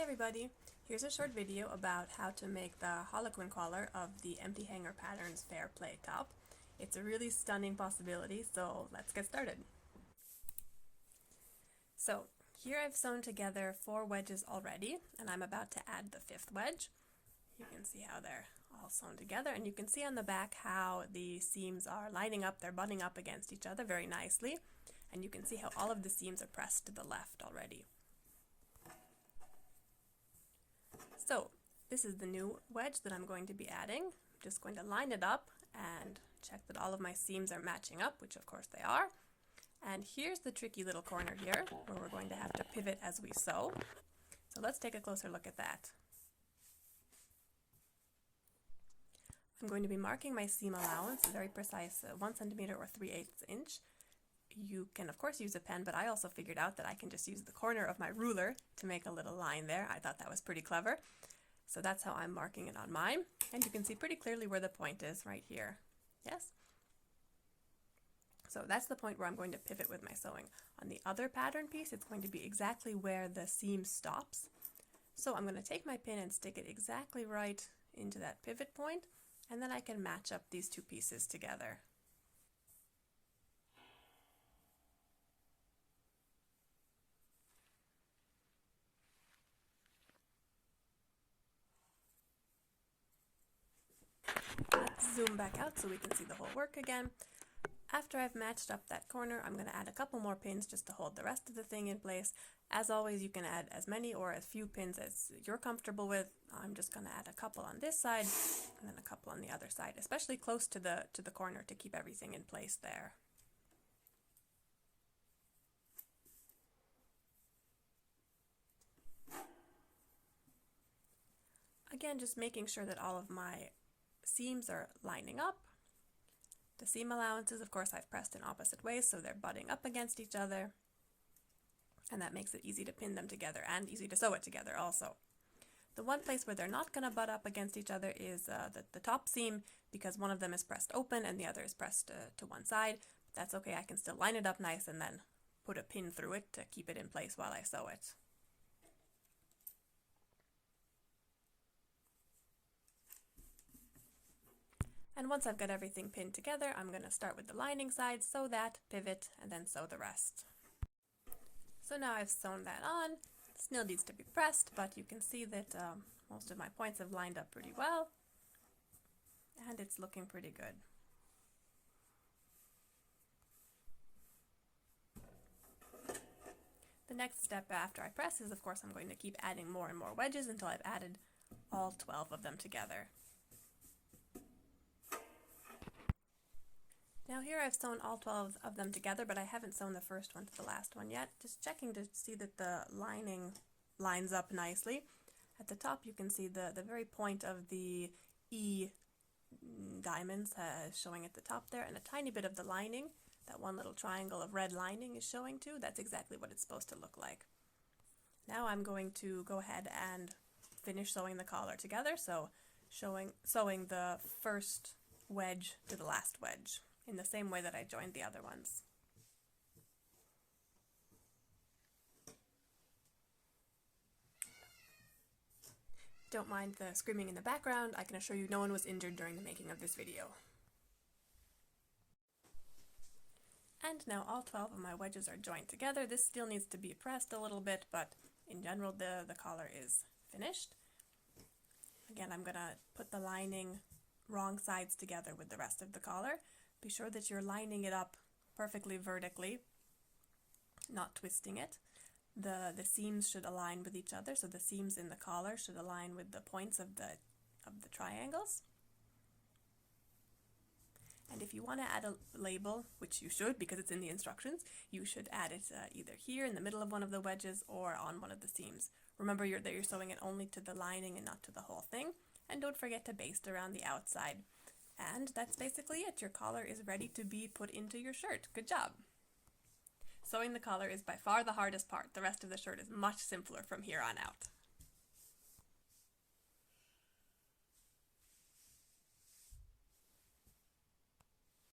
everybody! Here's a short video about how to make the Harlequin collar of the Empty Hanger Patterns Fair Play top. It's a really stunning possibility, so let's get started. So here I've sewn together 4 wedges already, and I'm about to add the 5th wedge. You can see how they're all sewn together, and you can see on the back how the seams are lining up, they're butting up against each other very nicely, and you can see how all of the seams are pressed to the left already. So this is the new wedge that I'm going to be adding. I'm just going to line it up and check that all of my seams are matching up, which of course they are. And here's the tricky little corner here where we're going to have to pivot as we sew. So let's take a closer look at that. I'm going to be marking my seam allowance, very precise, 1 centimeter or 3/8 inch. You can of course use a pen, but I also figured out that I can just use the corner of my ruler to make a little line there. I thought that was pretty clever. So that's how I'm marking it on mine. And you can see pretty clearly where the point is right here. Yes? So that's the point where I'm going to pivot with my sewing. On the other pattern piece, it's going to be exactly where the seam stops. So I'm going to take my pin and stick it exactly right into that pivot point, and then I can match up these 2 pieces together. Let's zoom back out so we can see the whole work again. After I've matched up that corner, I'm going to add a couple more pins just to hold the rest of the thing in place. As always, you can add as many or as few pins as you're comfortable with. I'm just going to add a couple on this side and then a couple on the other side, especially close to the corner to keep everything in place there. Again, just making sure that all of my seams are lining up. The seam allowances, of course, I've pressed in opposite ways, so they're butting up against each other, and that makes it easy to pin them together and easy to sew it together also. The one place where they're not going to butt up against each other is the top seam, because one of them is pressed open and the other is pressed to one side. But that's okay, I can still line it up nice and then put a pin through it to keep it in place while I sew it. And once I've got everything pinned together, I'm going to start with the lining side, sew that, pivot, and then sew the rest. So now I've sewn that on. It still needs to be pressed, but you can see that most of my points have lined up pretty well, and it's looking pretty good. The next step after I press is, of course, I'm going to keep adding more and more wedges until I've added all 12 of them together. Now here I've sewn all 12 of them together, but I haven't sewn the first one to the last one yet. Just checking to see that the lining lines up nicely. At the top you can see the very point of the E diamonds showing at the top there, and a tiny bit of the lining, that one little triangle of red lining is showing too. That's exactly what it's supposed to look like. Now I'm going to go ahead and finish sewing the collar together, so sewing the first wedge to the last wedge, in the same way that I joined the other ones. Don't mind the screaming in the background. I can assure you no one was injured during the making of this video. And now all 12 of my wedges are joined together. This still needs to be pressed a little bit, but in general the collar is finished. Again, I'm going to put the lining wrong sides together with the rest of the collar. Be sure that you're lining it up perfectly vertically, not twisting it. The seams should align with each other, so the seams in the collar should align with the points of the triangles. And if you want to add a label, which you should because it's in the instructions, you should add it either here in the middle of one of the wedges or on one of the seams. Remember that you're sewing it only to the lining and not to the whole thing. And don't forget to baste around the outside. And that's basically it. Your collar is ready to be put into your shirt. Good job! Sewing the collar is by far the hardest part. The rest of the shirt is much simpler from here on out.